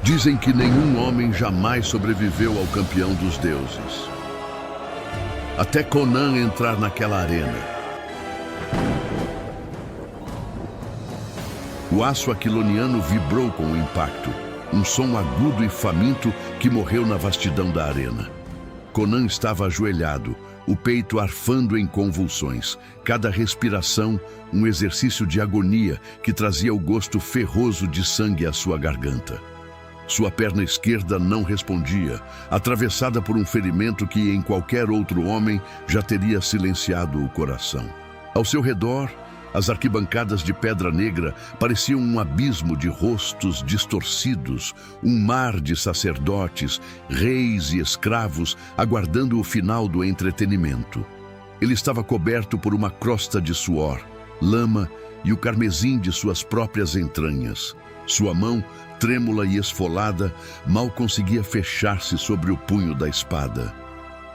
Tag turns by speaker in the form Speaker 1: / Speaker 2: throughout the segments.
Speaker 1: Dizem que nenhum homem jamais sobreviveu ao campeão dos deuses. Até Conan entrar naquela arena. O aço aquiloniano vibrou com o impacto, um som agudo e faminto que morreu na vastidão da arena. Conan estava ajoelhado, o peito arfando em convulsões, cada respiração um exercício de agonia que trazia o gosto ferroso de sangue à sua garganta. Sua perna esquerda não respondia, atravessada por um ferimento que em qualquer outro homem já teria silenciado o coração. Ao seu redor, as arquibancadas de pedra negra pareciam um abismo de rostos distorcidos, um mar de sacerdotes, reis e escravos aguardando o final do entretenimento. Ele estava coberto por uma crosta de suor, lama e o carmesim de suas próprias entranhas. Sua mão, trêmula e esfolada, mal conseguia fechar-se sobre o punho da espada.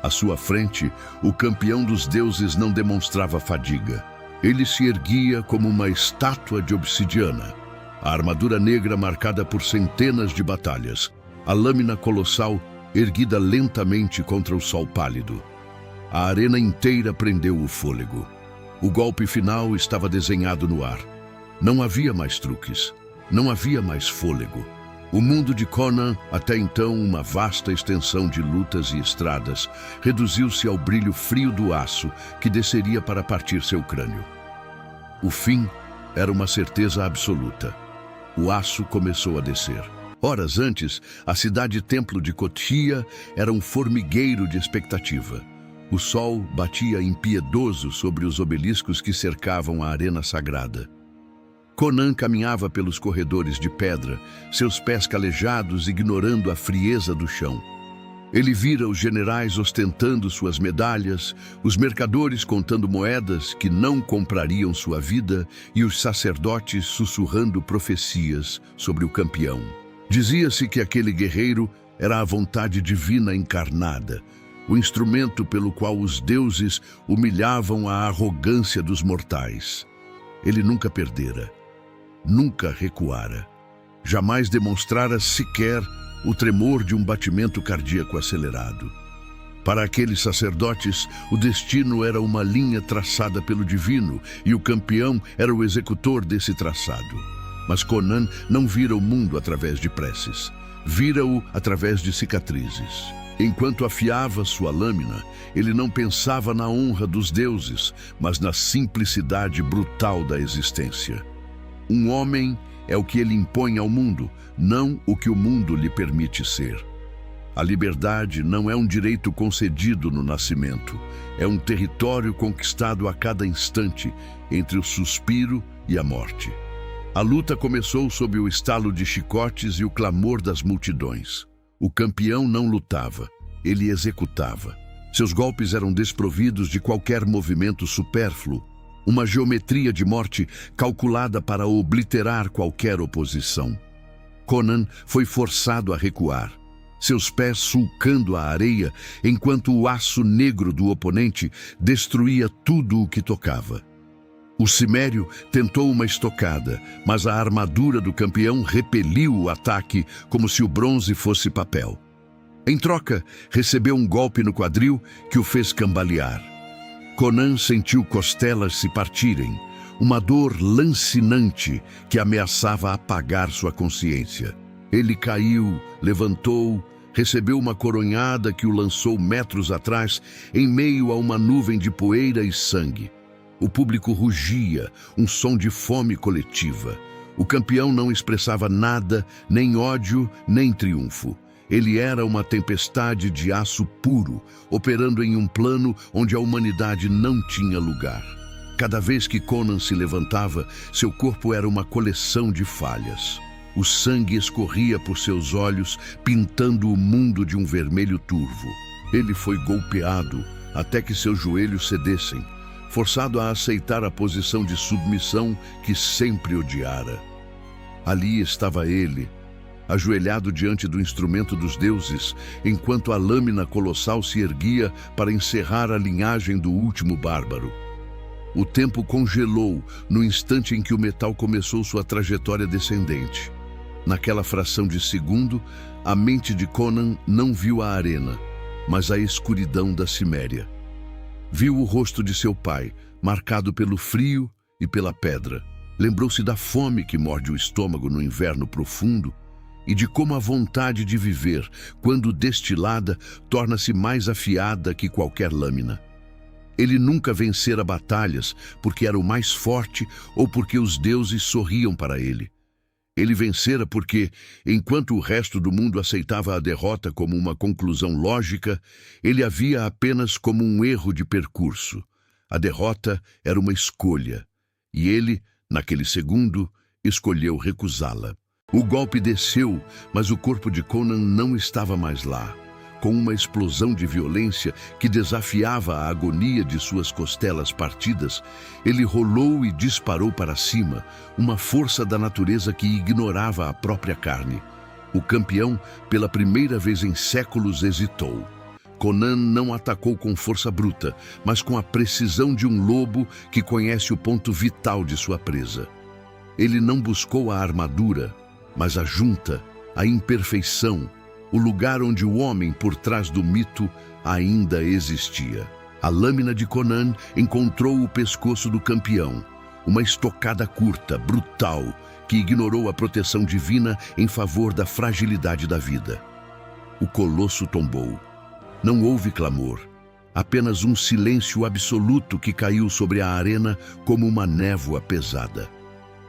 Speaker 1: À sua frente, o campeão dos deuses não demonstrava fadiga. Ele se erguia como uma estátua de obsidiana. A armadura negra marcada por centenas de batalhas. A lâmina colossal erguida lentamente contra o sol pálido. A arena inteira prendeu o fôlego. O golpe final estava desenhado no ar. Não havia mais truques. Não havia mais fôlego. O mundo de Conan, até então uma vasta extensão de lutas e estradas, reduziu-se ao brilho frio do aço que desceria para partir seu crânio. O fim era uma certeza absoluta. O aço começou a descer. Horas antes, a cidade-templo de Kotia era um formigueiro de expectativa. O sol batia impiedoso sobre os obeliscos que cercavam a arena sagrada. Conan caminhava pelos corredores de pedra, seus pés calejados ignorando a frieza do chão. Ele vira os generais ostentando suas medalhas, os mercadores contando moedas que não comprariam sua vida e os sacerdotes sussurrando profecias sobre o campeão. Dizia-se que aquele guerreiro era a vontade divina encarnada, o instrumento pelo qual os deuses humilhavam a arrogância dos mortais. Ele nunca perdera. Nunca recuara. Jamais demonstrara sequer o tremor de um batimento cardíaco acelerado. Para aqueles sacerdotes, o destino era uma linha traçada pelo divino e o campeão era o executor desse traçado. Mas Conan não vira o mundo através de preces. Vira-o através de cicatrizes. Enquanto afiava sua lâmina, ele não pensava na honra dos deuses, mas na simplicidade brutal da existência. Um homem é o que ele impõe ao mundo, não o que o mundo lhe permite ser. A liberdade não é um direito concedido no nascimento, é um território conquistado a cada instante entre o suspiro e a morte. A luta começou sob o estalo de chicotes e o clamor das multidões. O campeão não lutava, ele executava. Seus golpes eram desprovidos de qualquer movimento supérfluo, uma geometria de morte calculada para obliterar qualquer oposição. Conan foi forçado a recuar, seus pés sulcando a areia, enquanto o aço negro do oponente destruía tudo o que tocava. O cimério tentou uma estocada, mas a armadura do campeão repeliu o ataque como se o bronze fosse papel. Em troca, recebeu um golpe no quadril que o fez cambalear. Conan sentiu costelas se partirem, uma dor lancinante que ameaçava apagar sua consciência. Ele caiu, levantou, recebeu uma coronhada que o lançou metros atrás em meio a uma nuvem de poeira e sangue. O público rugia, um som de fome coletiva. O campeão não expressava nada, nem ódio, nem triunfo. Ele era uma tempestade de aço puro, operando em um plano onde a humanidade não tinha lugar. Cada vez que Conan se levantava, seu corpo era uma coleção de falhas. O sangue escorria por seus olhos, pintando o mundo de um vermelho turvo. Ele foi golpeado até que seus joelhos cedessem, forçado a aceitar a posição de submissão que sempre odiara. Ali estava ele, ajoelhado diante do instrumento dos deuses, enquanto a lâmina colossal se erguia para encerrar a linhagem do último bárbaro. O tempo congelou no instante em que o metal começou sua trajetória descendente. Naquela fração de segundo, a mente de Conan não viu a arena, mas a escuridão da Ciméria. Viu o rosto de seu pai, marcado pelo frio e pela pedra. Lembrou-se da fome que morde o estômago no inverno profundo e de como a vontade de viver, quando destilada, torna-se mais afiada que qualquer lâmina. Ele nunca vencera batalhas porque era o mais forte ou porque os deuses sorriam para ele. Ele vencera porque, enquanto o resto do mundo aceitava a derrota como uma conclusão lógica, ele a via apenas como um erro de percurso. A derrota era uma escolha, e ele, naquele segundo, escolheu recusá-la. O golpe desceu, mas o corpo de Conan não estava mais lá. Com uma explosão de violência que desafiava a agonia de suas costelas partidas, ele rolou e disparou para cima, uma força da natureza que ignorava a própria carne. O campeão, pela primeira vez em séculos, hesitou. Conan não atacou com força bruta, mas com a precisão de um lobo que conhece o ponto vital de sua presa. Ele não buscou a armadura, mas a junta, a imperfeição, o lugar onde o homem por trás do mito ainda existia. A lâmina de Conan encontrou o pescoço do campeão, uma estocada curta, brutal, que ignorou a proteção divina em favor da fragilidade da vida. O colosso tombou. Não houve clamor, apenas um silêncio absoluto que caiu sobre a arena como uma névoa pesada.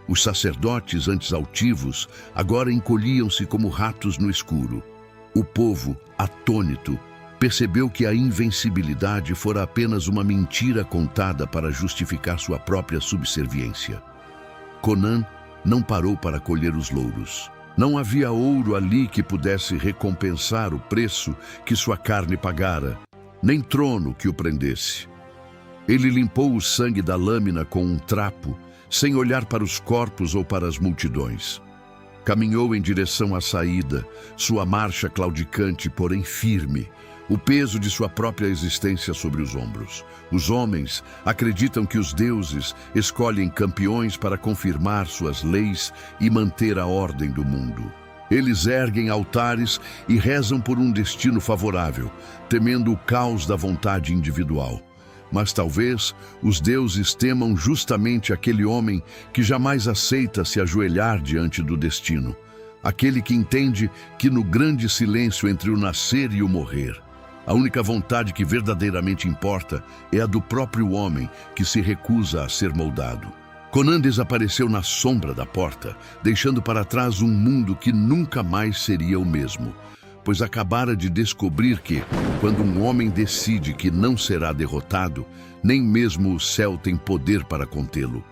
Speaker 1: Os sacerdotes, antes altivos, agora encolhiam-se como ratos no escuro. O povo, atônito, percebeu que a invencibilidade fora apenas uma mentira contada para justificar sua própria subserviência. Conan não parou para colher os louros. Não havia ouro ali que pudesse recompensar o preço que sua carne pagara, nem trono que o prendesse. Ele limpou o sangue da lâmina com um trapo, sem olhar para os corpos ou para as multidões. Caminhou em direção à saída, sua marcha claudicante, porém firme, o peso de sua própria existência sobre os ombros. Os homens acreditam que os deuses escolhem campeões para confirmar suas leis e manter a ordem do mundo. Eles erguem altares e rezam por um destino favorável, temendo o caos da vontade individual. Mas talvez os deuses temam justamente aquele homem que jamais aceita se ajoelhar diante do destino, aquele que entende que no grande silêncio entre o nascer e o morrer, a única vontade que verdadeiramente importa é a do próprio homem que se recusa a ser moldado. Conan desapareceu na sombra da porta, deixando para trás um mundo que nunca mais seria o mesmo, pois acabara de descobrir que, quando um homem decide que não será derrotado, nem mesmo o céu tem poder para contê-lo.